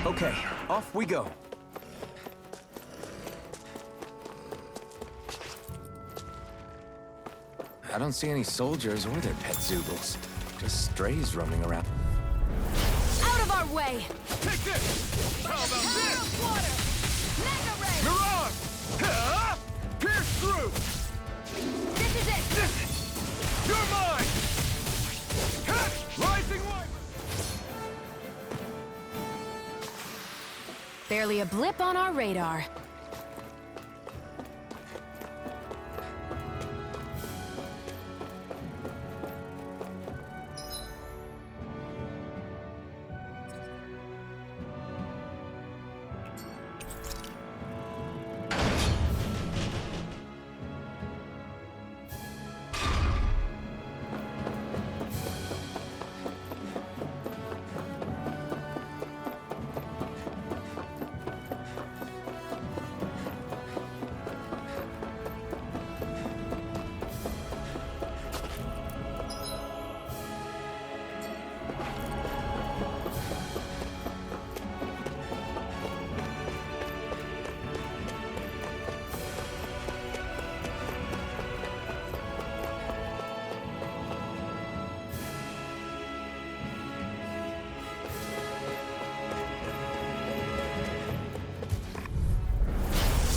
Okay, off we go. I don't see any soldiers or their pet Zoogles. Just strays roaming around. Out of our way! Take this! How about this? Of water! Mega ray! Mirage! Ha! Pierce through! This is it! You're mine! Ha! Rising Wyvern! Barely a blip on our radar.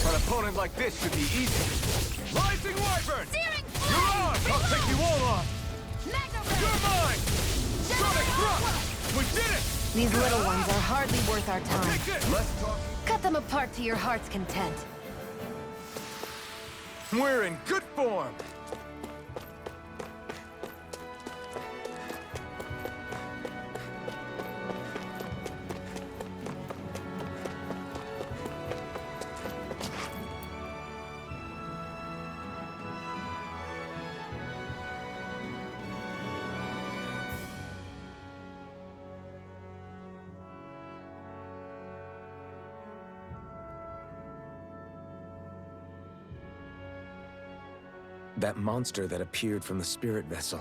An opponent like this should be easy. Rising Wyvern! Searing Mirage! flame! I'll take you all on! Mega ray! You're mine! Sonic Thrust! We did it! These little ones are hardly worth our time. Take this! Less talking. Cut them apart to your heart's content. We're in good form! That monster that appeared from the spirit vessel,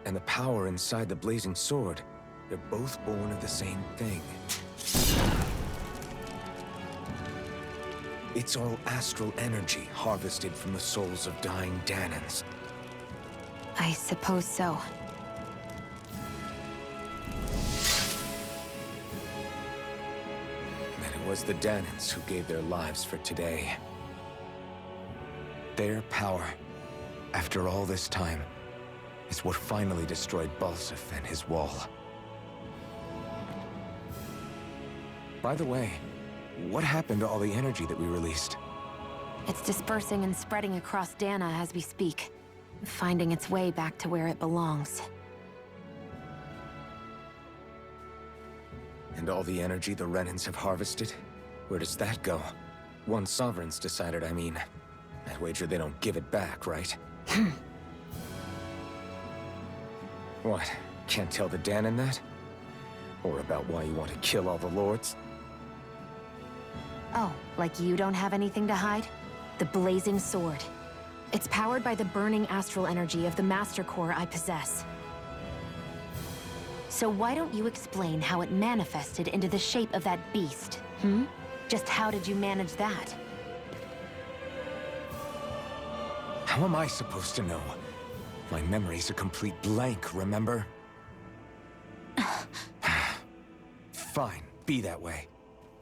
and the power inside the blazing sword, they're both born of the same thing. It's all astral energy harvested from the souls of dying Dahnans. I suppose so. And it was the Dahnans who gave their lives for today. Their power, after all this time, is what finally destroyed Balseph and his wall. By the way, what happened to all the energy that we released? It's dispersing and spreading across Dana as we speak, finding its way back to where it belongs. And all the energy the Renans have harvested? Where does that go? Once Sovereign's decided, I mean. I'd wager they don't give it back, right? What? Can't tell the Dahnan that? Or about why you want to kill all the lords? Oh, like you don't have anything to hide? The Blazing Sword. It's powered by the burning astral energy of the Master Core I possess. So why don't you explain how it manifested into the shape of that beast, hmm? Just how did you manage that? How am I supposed to know? My memory's a complete blank, remember? Fine, be that way.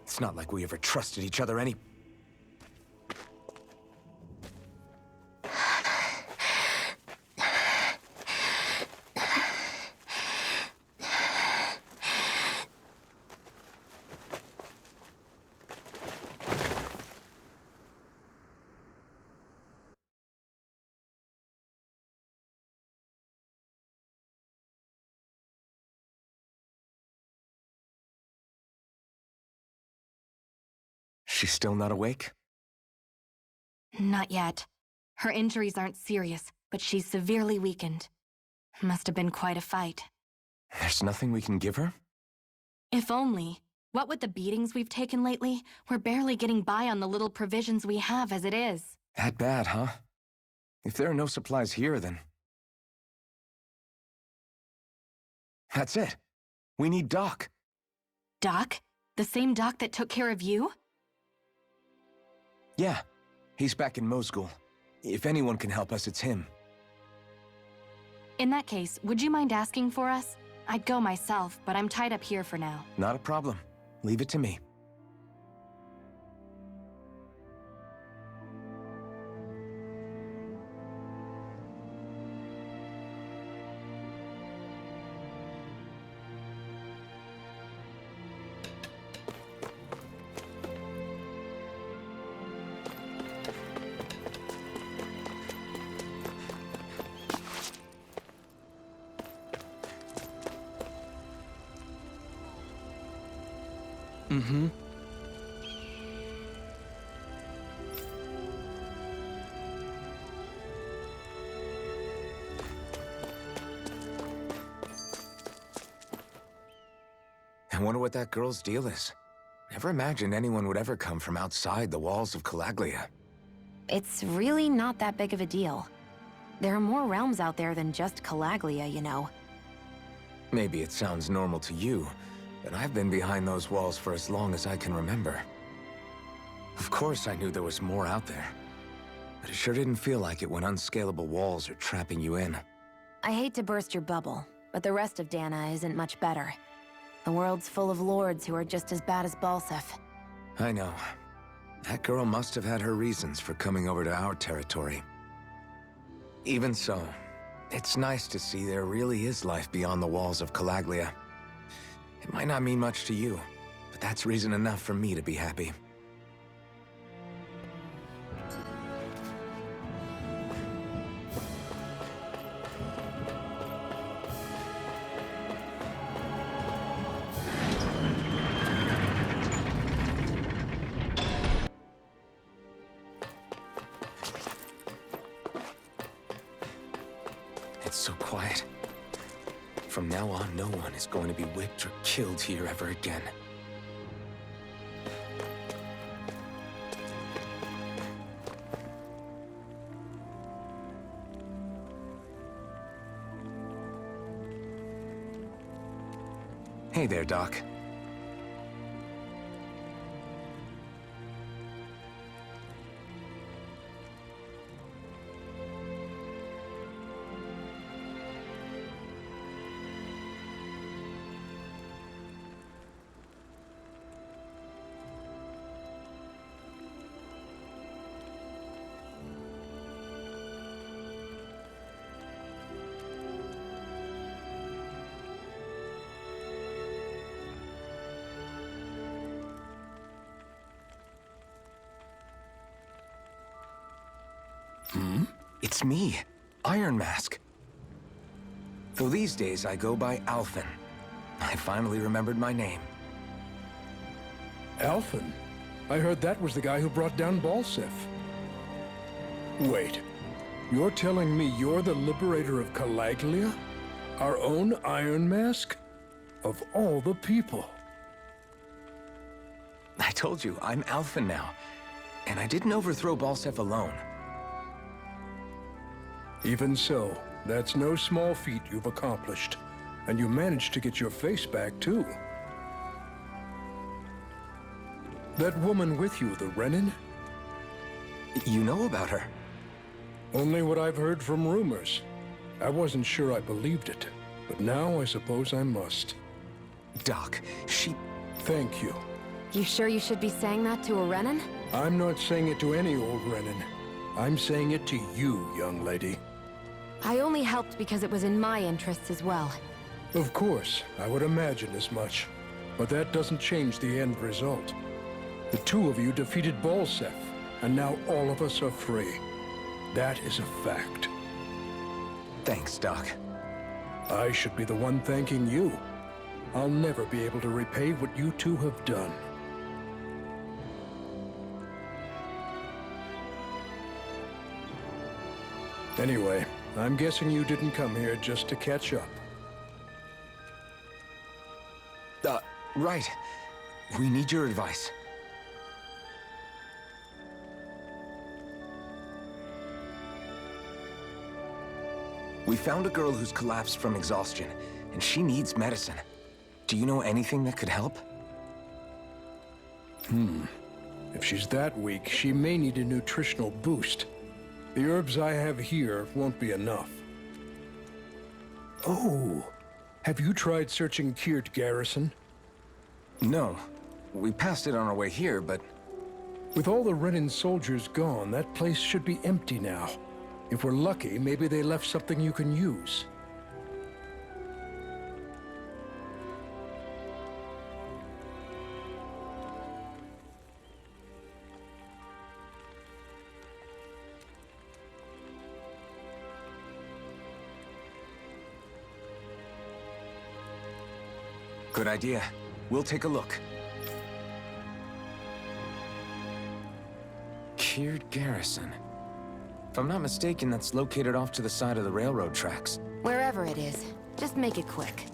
It's not like we ever trusted each other any... She's still not awake? Not yet. Her injuries aren't serious, but she's severely weakened. Must have been quite a fight. There's nothing we can give her? If only. What with the beatings we've taken lately, we're barely getting by on the little provisions we have as it is. That bad, huh? If there are no supplies here, then... That's it. We need Doc. Doc? The same Doc that took care of you? Yeah. He's back in Mosgul. If anyone can help us, it's him. In that case, would you mind asking for us? I'd go myself, but I'm tied up here for now. Not a problem. Leave it to me. Mm-hmm. I wonder what that girl's deal is. Never imagined anyone would ever come from outside the walls of Calaglia. It's really not that big of a deal. There are more realms out there than just Calaglia, you know. Maybe it sounds normal to you, but I've been behind those walls for as long as I can remember. Of course I knew there was more out there, but it sure didn't feel like it when unscalable walls are trapping you in. I hate to burst your bubble, but the rest of Dana isn't much better. The world's full of lords who are just as bad as Balseph. I know. That girl must have had her reasons for coming over to our territory. Even so, it's nice to see there really is life beyond the walls of Calaglia. It might not mean much to you, but that's reason enough for me to be happy. It's so quiet. From now on, no one is going to be whipped or killed here ever again. Hey there, Doc. It's me, Iron Mask. Though these days I go by Alphen. I finally remembered my name. Alphen? I heard that was the guy who brought down Balseph. Wait, you're telling me you're the liberator of Calaglia? Our own Iron Mask? Of all the people. I told you, I'm Alphen now. And I didn't overthrow Balseph alone. Even so, that's no small feat you've accomplished. And you managed to get your face back, too. That woman with you, the Renin? You know about her? Only what I've heard from rumors. I wasn't sure I believed it, but now I suppose I must. Doc, she... Thank you. You sure you should be saying that to a Renin? I'm not saying it to any old Renin. I'm saying it to you, young lady. I only helped because it was in my interests as well. Of course, I would imagine as much. But that doesn't change the end result. The two of you defeated Balseph, and now all of us are free. That is a fact. Thanks, Doc. I should be the one thanking you. I'll never be able to repay what you two have done. Anyway, I'm guessing you didn't come here just to catch up. Right. We need your advice. We found a girl who's collapsed from exhaustion, and she needs medicine. Do you know anything that could help? If she's that weak, she may need a nutritional boost. The herbs I have here won't be enough. Oh, have you tried searching Kirt Garrison? No. We passed it on our way here, but... With all the Renan soldiers gone, that place should be empty now. If we're lucky, maybe they left something you can use. Good idea. We'll take a look. Kirt Garrison. If I'm not mistaken, that's located off to the side of the railroad tracks. Wherever it is, just make it quick.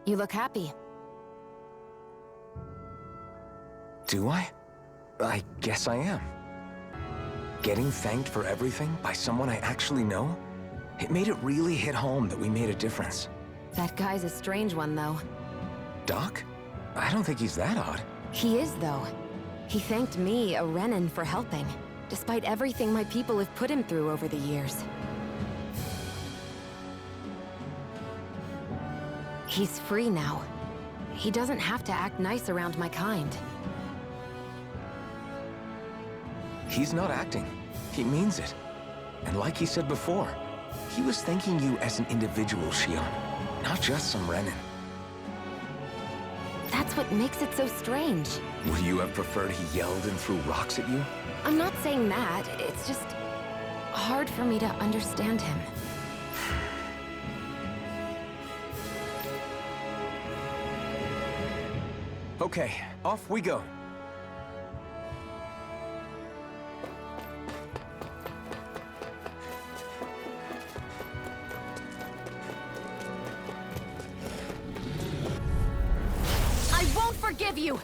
You look happy. Do I? I guess I am. Getting thanked for everything by someone I actually know? It made it really hit home that we made a difference. That guy's a strange one, though. Doc? I don't think he's that odd. He is, though. He thanked me, a Renan, for helping, despite everything my people have put him through over the years. He's free now. He doesn't have to act nice around my kind. He's not acting. He means it. And like he said before, he was thanking you as an individual, Shionne, not just some Renan. That's what makes it so strange. Would you have preferred he yelled and threw rocks at you? I'm not saying that. It's just hard for me to understand him. Okay, off we go. I won't forgive you!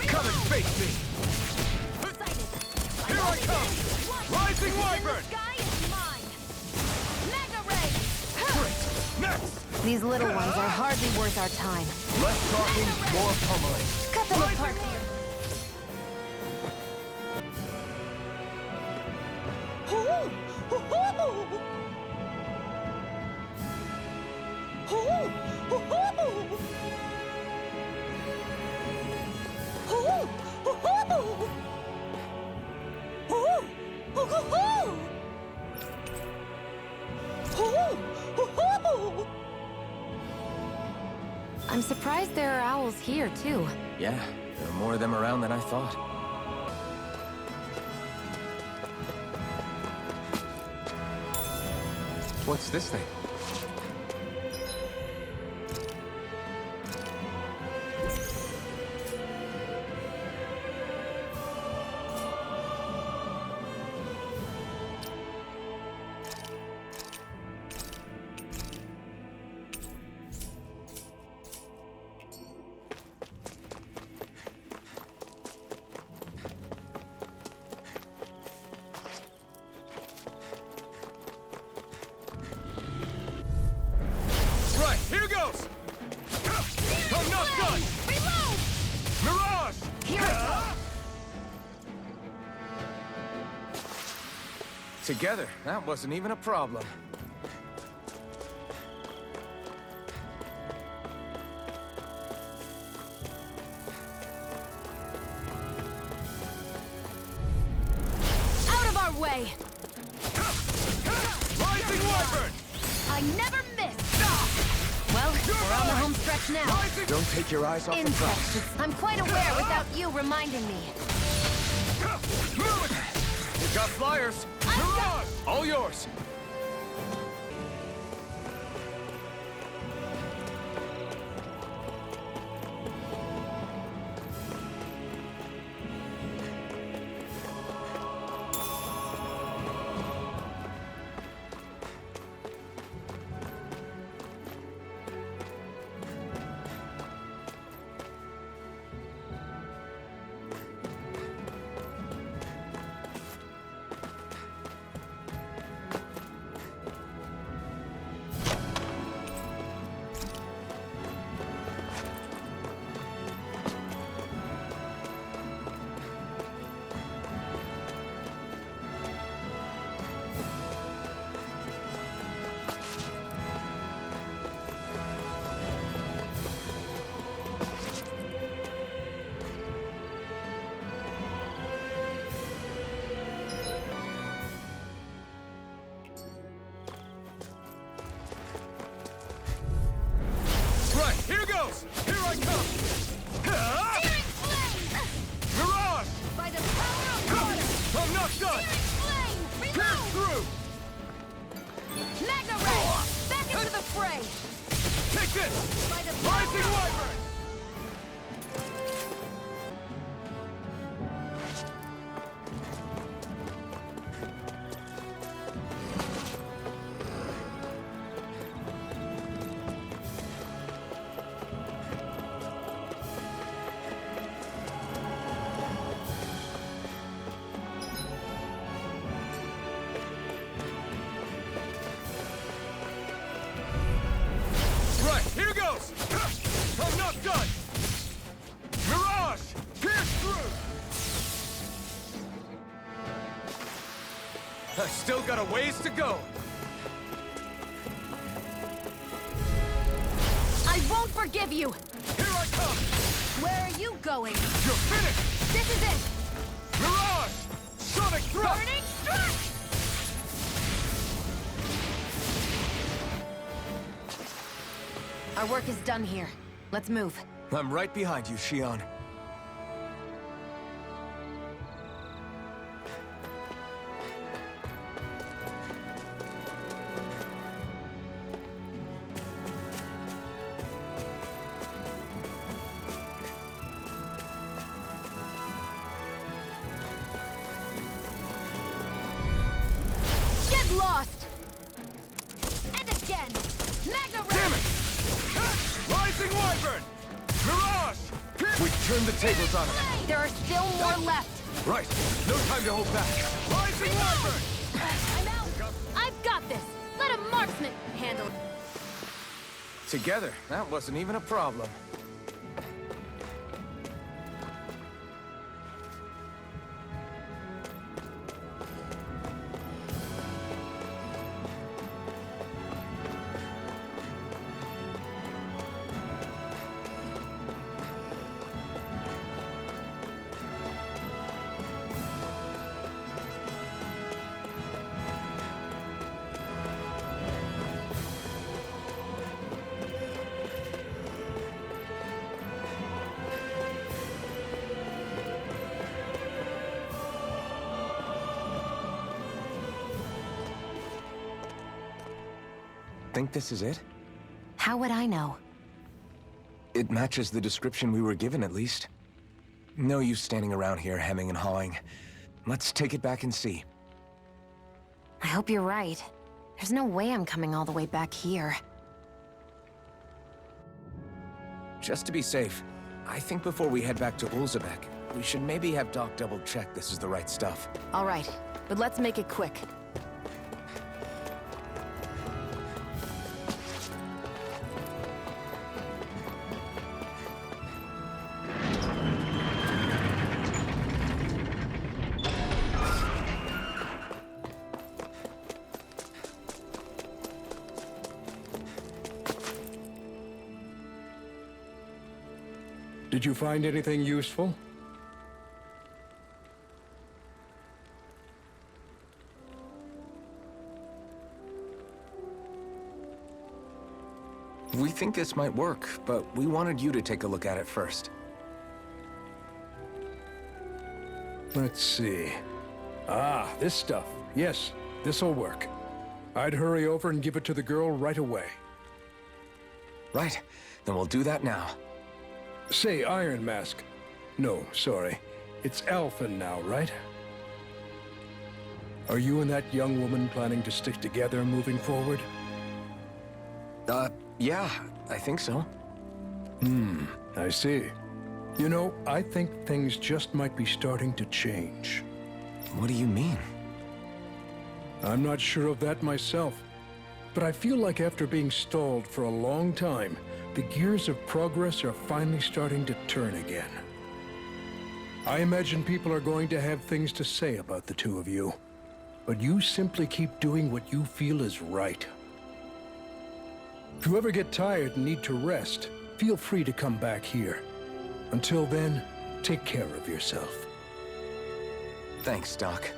Come and face me! Here I come! Rising Wyvern! Next! These little ones are hardly worth our time. Less talking, more pummeling. Cut them apart! I'm surprised there are owls here, too. Yeah, there are more of them around than I thought. What's this thing? Here goes! I'm not done! Reload! Mirage! Here Together, that wasn't even a problem. Out of our way! Rising Wyvern! I never miss! Well, we're on the home stretch now. Don't take your eyes off the prize. Insects. I'm quite aware without you reminding me. Move it! You got flyers! Mirage! All yours! Right, here goes! Here I come! Searing flame! Mirage! By the power of water! I'm not done! Searing flame! Pierce Reload! through! Magna Ray! Back into the fray! Take this! By the Rising power of Wyvern! Right, here goes! I'm not done! Mirage! Pierce through! I still got a ways to go! I won't forgive you! Here I come! Where are you going? You're finished! This is it! Mirage! Sonic thrust! Burning strike! Our work is done here. Let's move. I'm right behind you, Xion. Get lost! And again! Magna Ray! Damn it! Rising Wyvern! Mirage! We turned the tables on him. There are still more left! Right. No time to hold back. Rising Wyvern! I'm out! I've got this! Let a marksman handle it! Together, that wasn't even a problem. Think this is it? How would I know? It matches the description we were given, at least. No use standing around here hemming and hawing. Let's take it back and see. I hope you're right. There's no way I'm coming all the way back here. Just to be safe, I think before we head back to Ulzebek, we should maybe have Doc double-check this is the right stuff. All right, but let's make it quick. Did you find anything useful? We think this might work, but we wanted you to take a look at it first. Let's see. Ah, this stuff. Yes, this'll work. I'd hurry over and give it to the girl right away. Right, then we'll do that now. Say, Iron Mask. No, sorry. It's Alphen now, right? Are you and that young woman planning to stick together moving forward? Yeah, I think so. I see. You know, I think things just might be starting to change. What do you mean? I'm not sure of that myself, but I feel like after being stalled for a long time, the gears of progress are finally starting to turn again. I imagine people are going to have things to say about the two of you, but you simply keep doing what you feel is right. If you ever get tired and need to rest, feel free to come back here. Until then, take care of yourself. Thanks, Doc.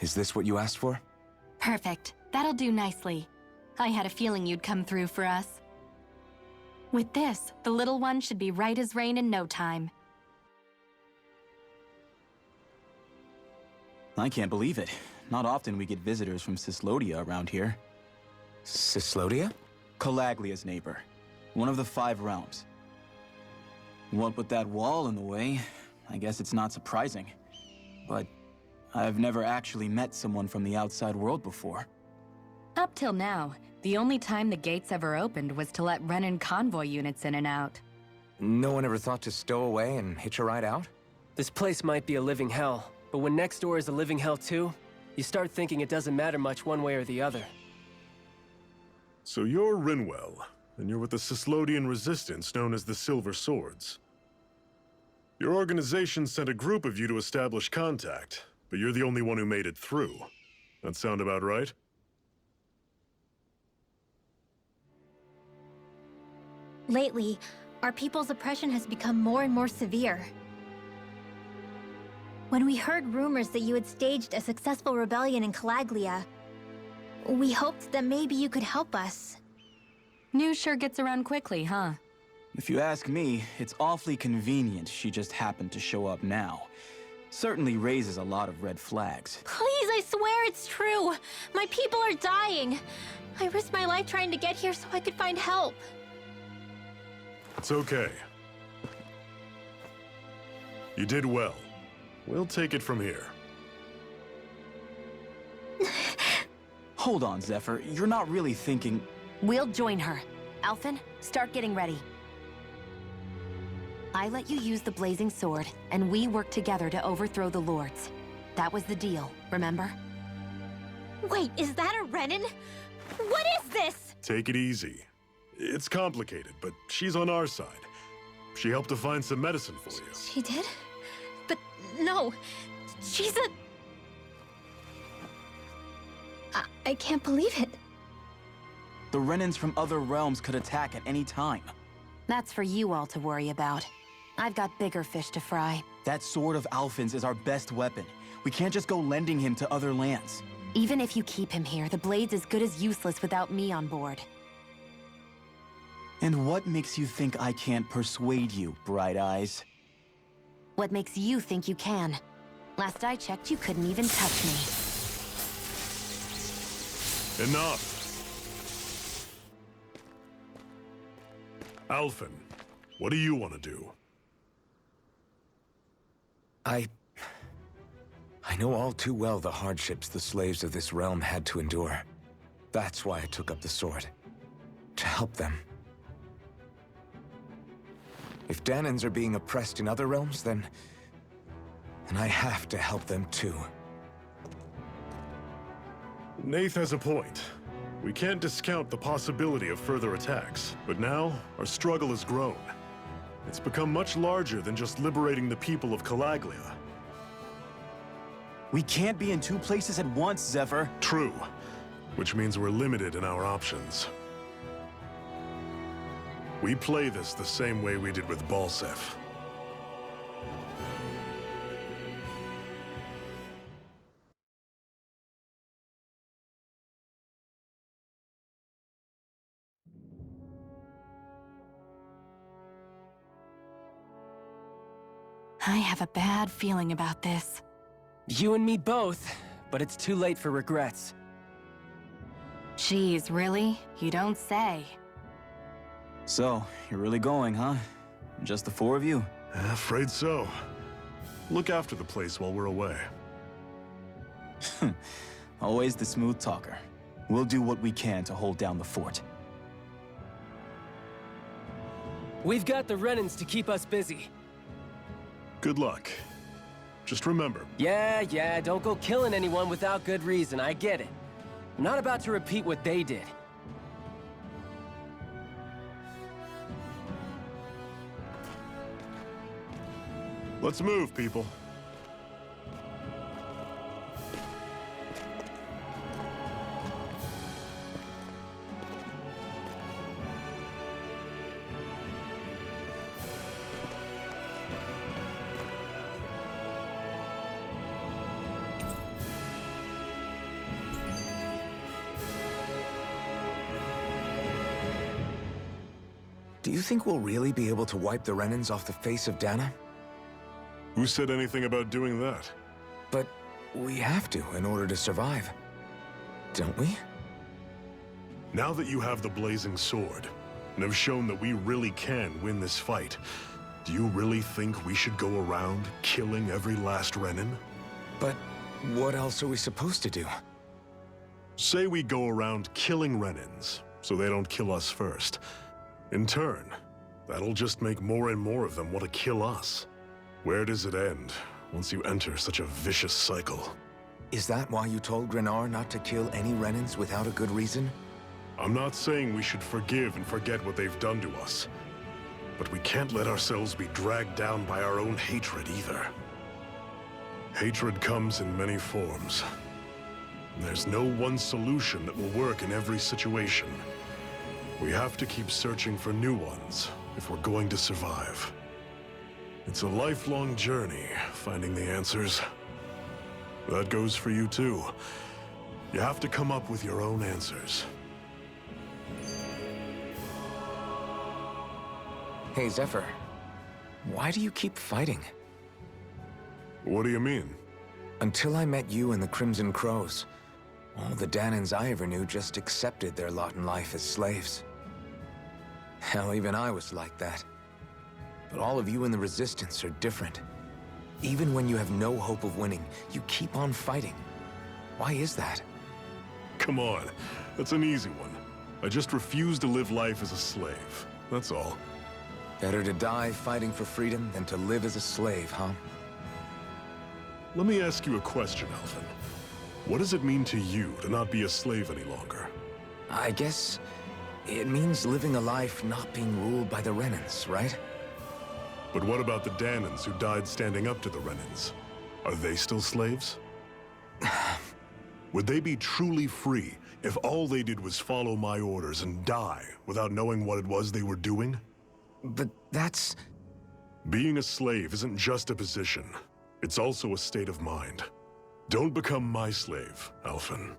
Is this what you asked for? Perfect. That'll do nicely. I had a feeling you'd come through for us. With this, the little one should be right as rain in no time. I can't believe it. Not often we get visitors from Cyslodia around here. Cyslodia? Calaglia's neighbor. One of the 5 realms. What with that wall in the way, I guess it's not surprising. But I've never actually met someone from the outside world before. Up till now, the only time the gates ever opened was to let Renan convoy units in and out. No one ever thought to stow away and hitch a ride out? This place might be a living hell, but when next door is a living hell too, you start thinking it doesn't matter much one way or the other. So you're Rinwell, and you're with the Cyslodian resistance known as the Silver Swords. Your organization sent a group of you to establish contact, but you're the only one who made it through. That sound about right? Lately, our people's oppression has become more and more severe. When we heard rumors that you had staged a successful rebellion in Calaglia, we hoped that maybe you could help us. News sure gets around quickly, huh? If you ask me, it's awfully convenient she just happened to show up now. Certainly raises a lot of red flags. Please, I swear it's true! My people are dying! I risked my life trying to get here so I could find help. It's okay. You did well. We'll take it from here. Hold on, Zephyr. You're not really thinking... We'll join her. Alphen, start getting ready. I let you use the Blazing Sword, and we worked together to overthrow the Lords. That was the deal, remember? Wait, is that a Renan? What is this? Take it easy. It's complicated, but she's on our side. She helped to find some medicine for you. She did? But no, she's a... I can't believe it. The Renans from other realms could attack at any time. That's for you all to worry about. I've got bigger fish to fry. That sword of Alphen's is our best weapon. We can't just go lending him to other lands. Even if you keep him here, the blade's as good as useless without me on board. And what makes you think I can't persuade you, Bright Eyes? What makes you think you can? Last I checked, you couldn't even touch me. Enough! Alphen, what do you want to do? I know all too well the hardships the slaves of this realm had to endure. That's why I took up the sword. To help them. If Dahnans are being oppressed in other realms, then I have to help them too. Nath has a point. We can't discount the possibility of further attacks, but now our struggle has grown. It's become much larger than just liberating the people of Calaglia. We can't be in two places at once, Zephyr. True, which means we're limited in our options. We play this the same way we did with Balseph. I have a bad feeling about this. You and me both, but it's too late for regrets. Geez, really? You don't say. So, you're really going, huh? Just the four of you? Afraid so. Look after the place while we're away. Always the smooth talker. We'll do what we can to hold down the fort. We've got the Renans to keep us busy. Good luck. Just remember, Yeah, don't go killing anyone without good reason, I get it. I'm not about to repeat what they did. let's move, people. Do you think we'll really be able to wipe the Renans off the face of Dana? Who said anything about doing that? But we have to in order to survive. Don't we? Now that you have the Blazing Sword, and have shown that we really can win this fight, do you really think we should go around killing every last Renan? But what else are we supposed to do? Say we go around killing Renans, so they don't kill us first. In turn, that'll just make more and more of them want to kill us. Where does it end, once you enter such a vicious cycle? Is that why you told Grenar not to kill any Renans without a good reason? I'm not saying we should forgive and forget what they've done to us. But we can't let ourselves be dragged down by our own hatred either. Hatred comes in many forms. There's no one solution that will work in every situation. We have to keep searching for new ones if we're going to survive. It's a lifelong journey, finding the answers. That goes for you too. You have to come up with your own answers. Hey, Zephyr. Why do you keep fighting? What do you mean? Until I met you and the Crimson Crows, all the Danans I ever knew just accepted their lot in life as slaves. Hell, even I was like that. But all of you in the Resistance are different. Even when you have no hope of winning, you keep on fighting. Why is that? Come on, that's an easy one. I just refuse to live life as a slave, that's all. Better to die fighting for freedom than to live as a slave, huh? Let me ask you a question, Alphen. What does it mean to you to not be a slave any longer? I guess it means living a life not being ruled by the Renans, right? But what about the Danans who died standing up to the Renans? Are they still slaves? Would they be truly free if all they did was follow my orders and die without knowing what it was they were doing? But that's... Being a slave isn't just a position. It's also a state of mind. Don't become my slave, Alphen.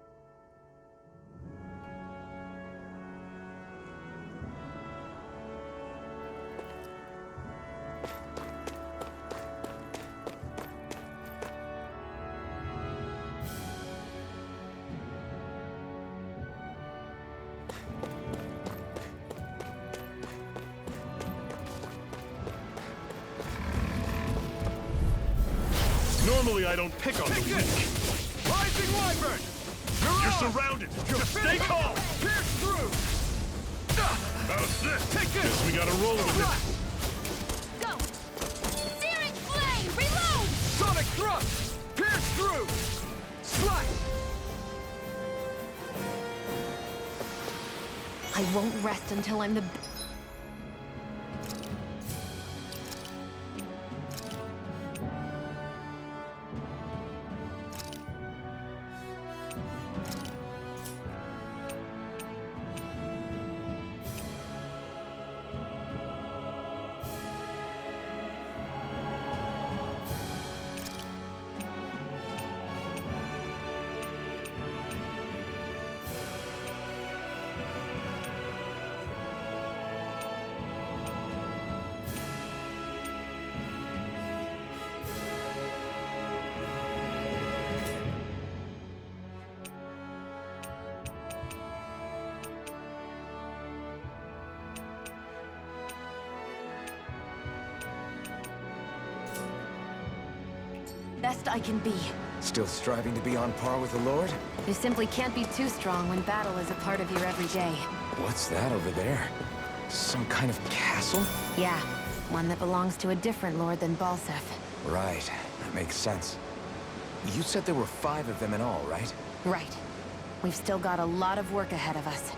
Normally I don't pick on the weak. Rising Wyvern! You're surrounded! Just stay calm! Pierce through! How's this? Take this! Guess we gotta roll with it. Go! Searing Flame! Reload! Sonic Thrust! Pierce through! Slash! I won't rest until I'm the... best I can be. Still striving to be on par with the Lord? You simply can't be too strong when battle is a part of your everyday. What's that over there? Some kind of castle? Yeah, one that belongs to a different lord than Balseph. Right, that makes sense. You said there were 5 of them in all, right? Right. We've still got a lot of work ahead of us.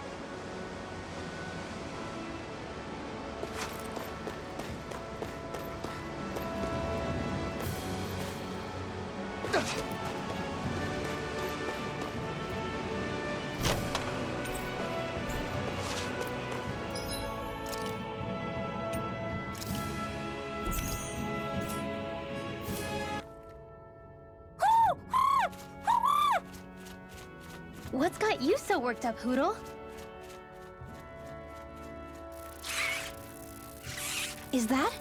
What's got you so worked up, Hootle? Is that?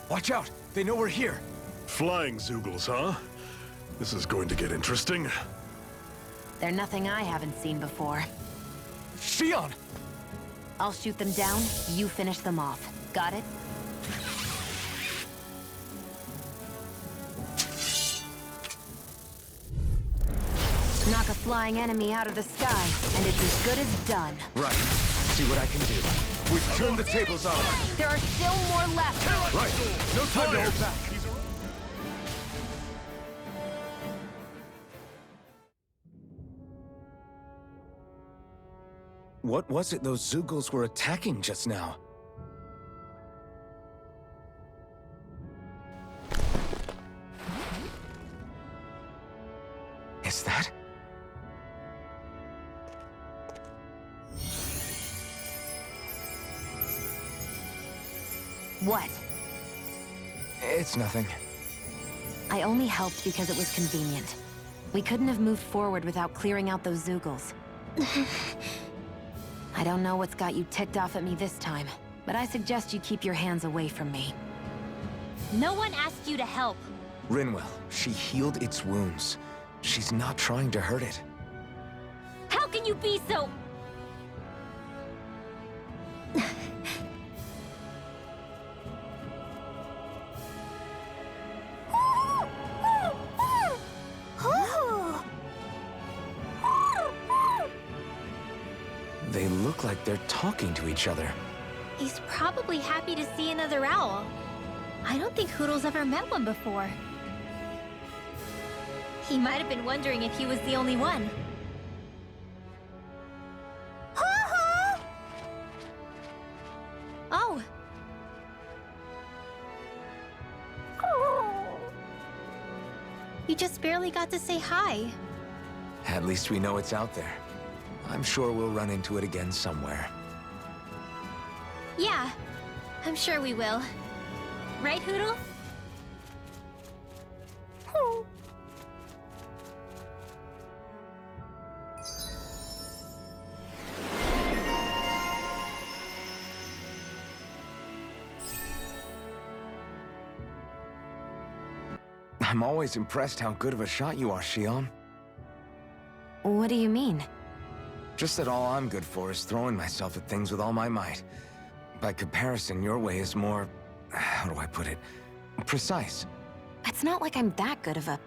Watch out! They know we're here! Flying Zeugles, huh? This is going to get interesting. They're nothing I haven't seen before. Shionne! I'll shoot them down, you finish them off. Got it? Knock a flying enemy out of the sky, and it's as good as done. Right. See what I can do. We've turned the tables on them. There are still more left. Right. No time to hold back. What was it those Zeugles were attacking just now? Is that? What? It's nothing. I only helped because it was convenient. We couldn't have moved forward without clearing out those Zeugles. I don't know what's got you ticked off at me this time, but I suggest you keep your hands away from me. No one asked you to help. Rinwell, she healed its wounds. She's not trying to hurt it. How can you be so... They look like they're talking to each other. He's probably happy to see another owl. I don't think Hootle's ever met one before. He might have been wondering if he was the only one. Oh. You just barely got to say hi. At least we know it's out there. I'm sure we'll run into it again somewhere. Yeah, I'm sure we will. Right, Hootle? I'm always impressed how good of a shot you are, Shionne. What do you mean? Just that all I'm good for is throwing myself at things with all my might. By comparison, your way is more... how do I put it? Precise. It's not like I'm that good of a...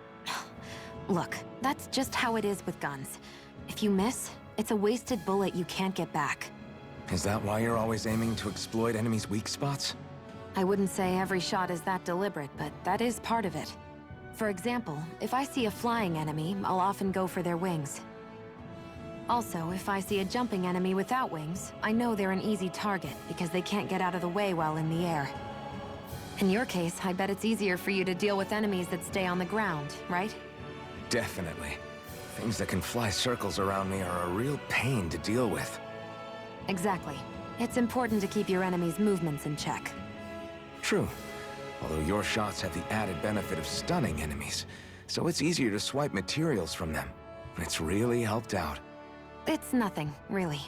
Look, that's just how it is with guns. If you miss, it's a wasted bullet you can't get back. Is that why you're always aiming to exploit enemies' weak spots? I wouldn't say every shot is that deliberate, but that is part of it. For example, if I see a flying enemy, I'll often go for their wings. Also, if I see a jumping enemy without wings, I know they're an easy target because they can't get out of the way while in the air. In your case, I bet it's easier for you to deal with enemies that stay on the ground, right? Definitely. Things that can fly circles around me are a real pain to deal with. Exactly. It's important to keep your enemy's movements in check. True. Although your shots have the added benefit of stunning enemies, so it's easier to swipe materials from them. It's really helped out. It's nothing, really.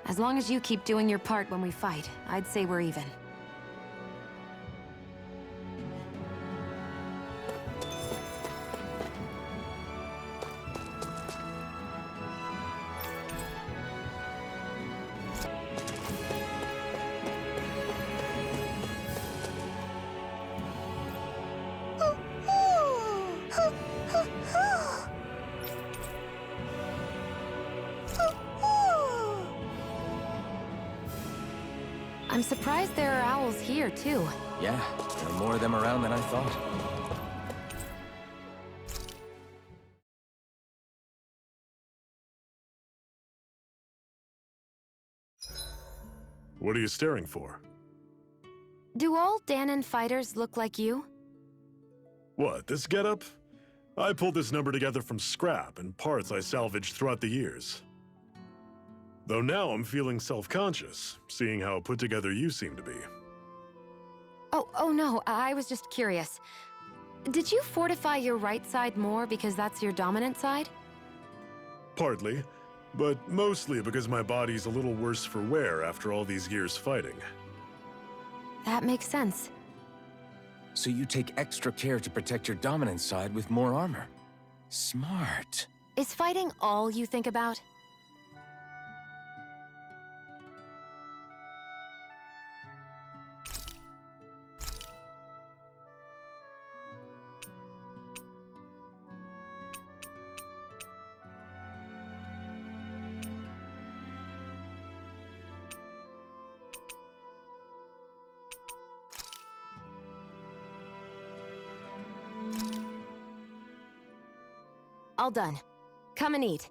As long as you keep doing your part when we fight, I'd say we're even. I'm surprised there are owls here, too. Yeah, there are more of them around than I thought. What are you staring for? Do all Dahnan fighters look like you? What, this getup? I pulled this number together from scrap and parts I salvaged throughout the years. Though now I'm feeling self-conscious, seeing how put together you seem to be. Oh no, I was just curious. Did you fortify your right side more because that's your dominant side? Partly, but mostly because my body's a little worse for wear after all these years fighting. That makes sense. So you take extra care to protect your dominant side with more armor. Smart. Is fighting all you think about? All done. Come and eat.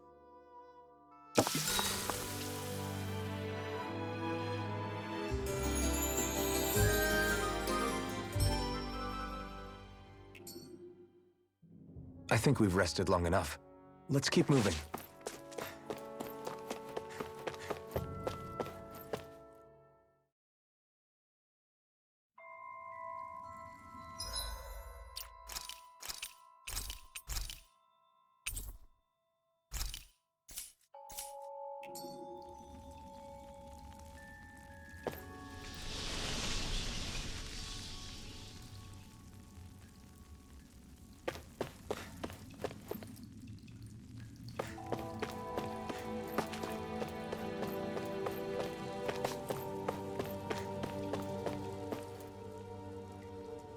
I think we've rested long enough. Let's keep moving.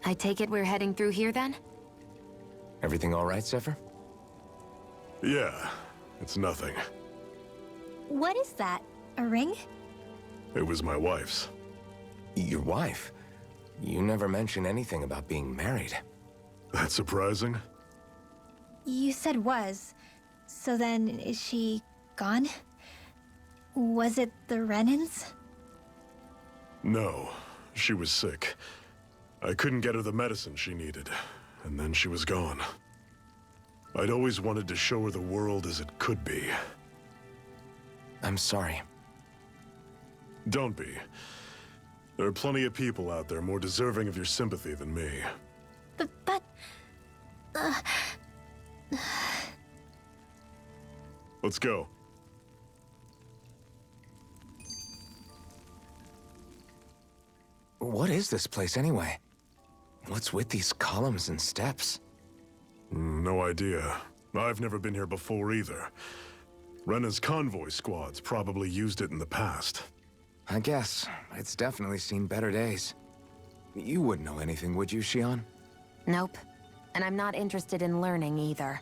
I take it we're heading through here then? Everything all right, Zephyr? Yeah, it's nothing. What is that? A ring? It was my wife's. Your wife? You never mentioned anything about being married. That's surprising? You said was. So then, is she gone? Was it the Renans? No, she was sick. I couldn't get her the medicine she needed, and then she was gone. I'd always wanted to show her the world as it could be. I'm sorry. Don't be. There are plenty of people out there more deserving of your sympathy than me. But... Let's go. What is this place anyway? What's with these columns and steps? No idea. I've never been here before either. Rena's convoy squads probably used it in the past. I guess. It's definitely seen better days. You wouldn't know anything, would you, Xion? Nope. And I'm not interested in learning either.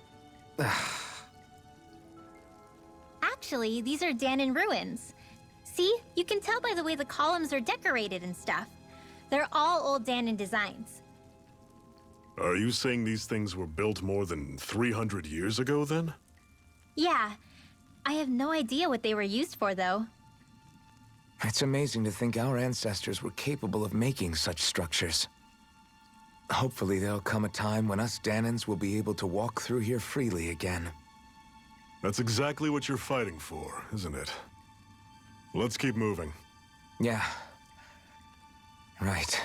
Actually, these are Dahnan ruins. See? You can tell by the way the columns are decorated and stuff. They're all old Dahnan designs. Are you saying these things were built more than 300 years ago, then? Yeah. I have no idea what they were used for, though. It's amazing to think our ancestors were capable of making such structures. Hopefully there'll come a time when us Dahnans will be able to walk through here freely again. That's exactly what you're fighting for, isn't it? Let's keep moving. Yeah. Right.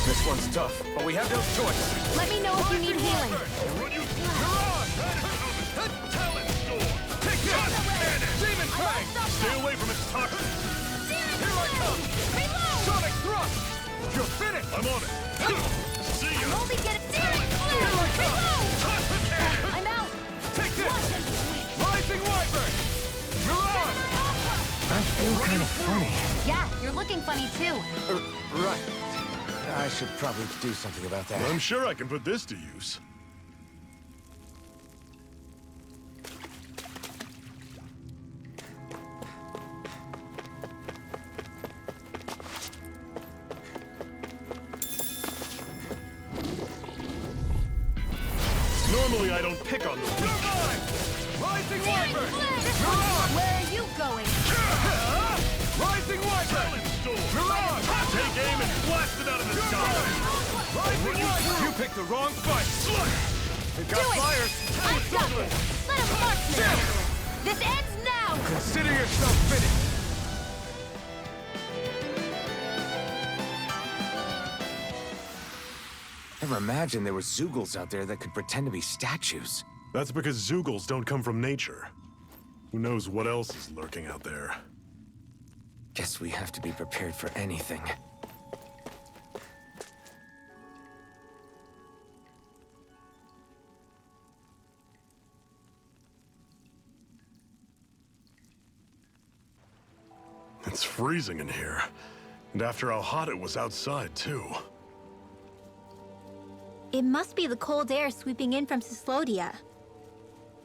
This one's tough, but we have no choice. Let me know if you need healing. Talent Storm! Take this! Demon Fang! Stay away from its toxins! Here I come! Reload! Sonic Thrust! You're finished! I'm on it! See ya! Only get it Here I come! I'm out! Take this! Rising Wyvern! Mirage! I feel kind of funny. Yeah, you're looking funny too. Right. I should probably do something about that. I'm sure I can put this to use. Normally I don't pick on the weak. Rising Wiper! Where are you going? Rising Wiper! Silent Storm! Mirage! Take aim and blast it out of the sky! Rising Wiper! You picked the wrong fight! They've got fires! I've got this. Let him marksman. This ends now. Consider yourself finished! Never imagined there were Zeugles out there that could pretend to be statues. That's because Zeugles don't come from nature. Who knows what else is lurking out there? Guess we have to be prepared for anything. It's freezing in here. And after how hot it was outside, too. It must be the cold air sweeping in from Cyslodia.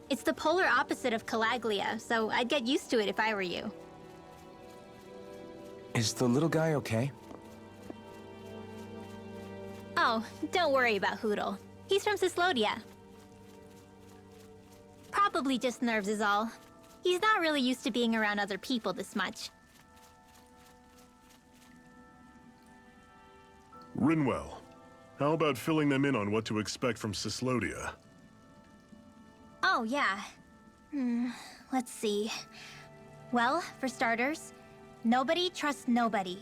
It's the polar opposite of Calaglia, so I'd get used to it if I were you. Is the little guy okay? Oh, don't worry about Hootle. He's from Cyslodia. Probably just nerves is all. He's not really used to being around other people this much. Rinwell, how about filling them in on what to expect from Cyslodia? Oh, yeah. Let's see. Well, for starters, nobody trusts nobody.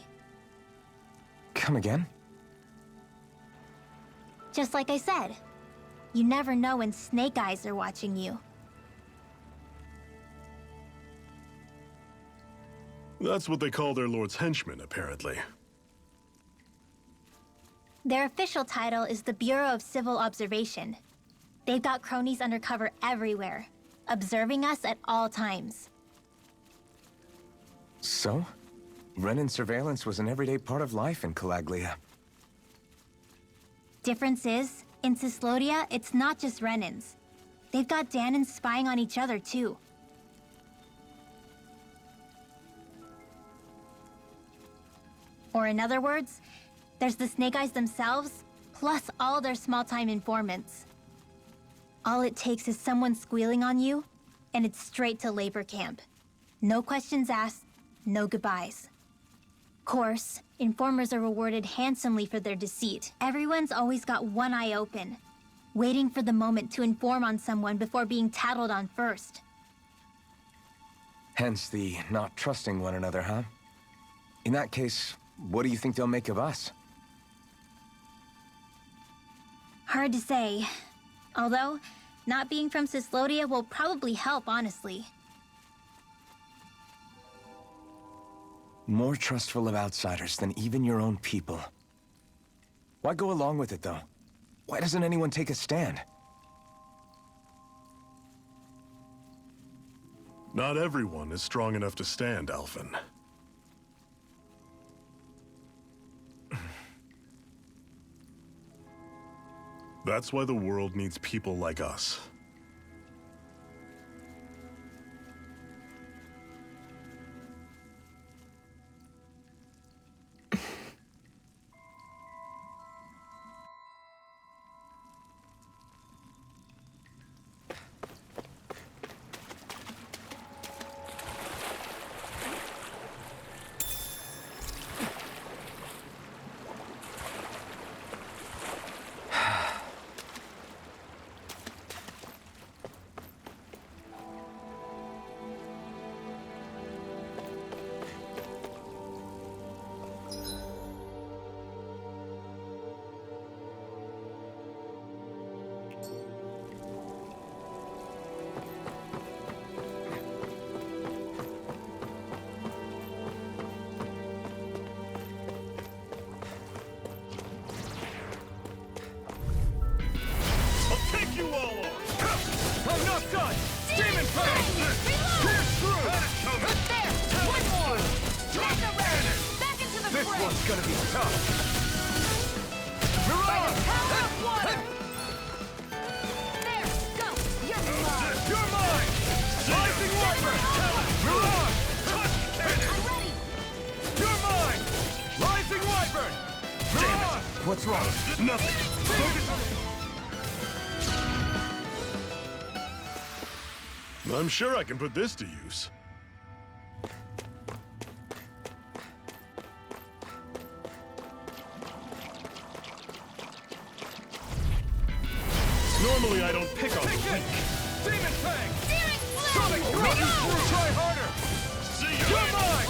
Come again? Just like I said, you never know when Snake Eyes are watching you. That's what they call their lord's henchmen, apparently. Their official title is the Bureau of Civil Observation. They've got cronies undercover everywhere, observing us at all times. So? Renan surveillance was an everyday part of life in Calaglia. Difference is, in Cyslodia, it's not just Renans. They've got Danans spying on each other, too. Or in other words, there's the Snake Eyes themselves, plus all their small-time informants. All it takes is someone squealing on you, and it's straight to labor camp. No questions asked, no goodbyes. Course, informers are rewarded handsomely for their deceit. Everyone's always got one eye open, waiting for the moment to inform on someone before being tattled on first. Hence the not trusting one another, huh? In that case, what do you think they'll make of us? Hard to say. Although, not being from Cyslodia will probably help, honestly. More trustful of outsiders than even your own people. Why go along with it, though? Why doesn't anyone take a stand? Not everyone is strong enough to stand, Alphen. That's why the world needs people like us. I'm not done! Demon Fang! Pierce through! There! One more! is gonna be tough. Mirage! Power of water! There, go! You're mine! You're mine! Rising Wiper! Mirage! I'm ready! You're mine! Rising Wyvern! Mirage! What's wrong? Nothing! I'm sure I can put this to use. Normally I don't pick on the weak. Demon Fang! Sonic Run you through! Try harder! See ya! You're mine!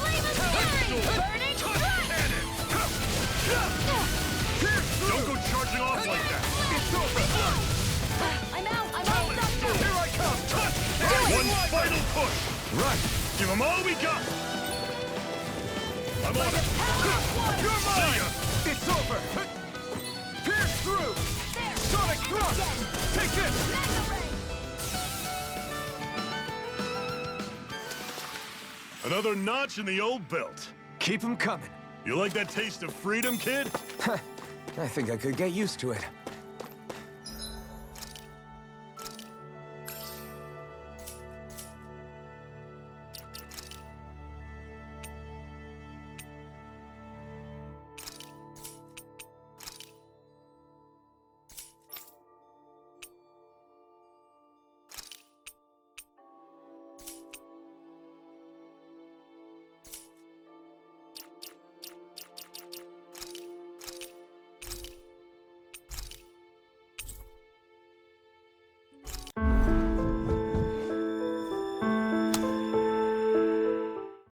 Burning Cannon! Don't go charging off like that! It's over! I'm out! I'm all stuck now! Here I come! One final push! Right. Give them all we got! I'm on it! You're mine! It's over! Pierce through! Sonic thrust! Take this! Another notch in the old belt. Keep 'em coming. You like that taste of freedom, kid? I think I could get used to it.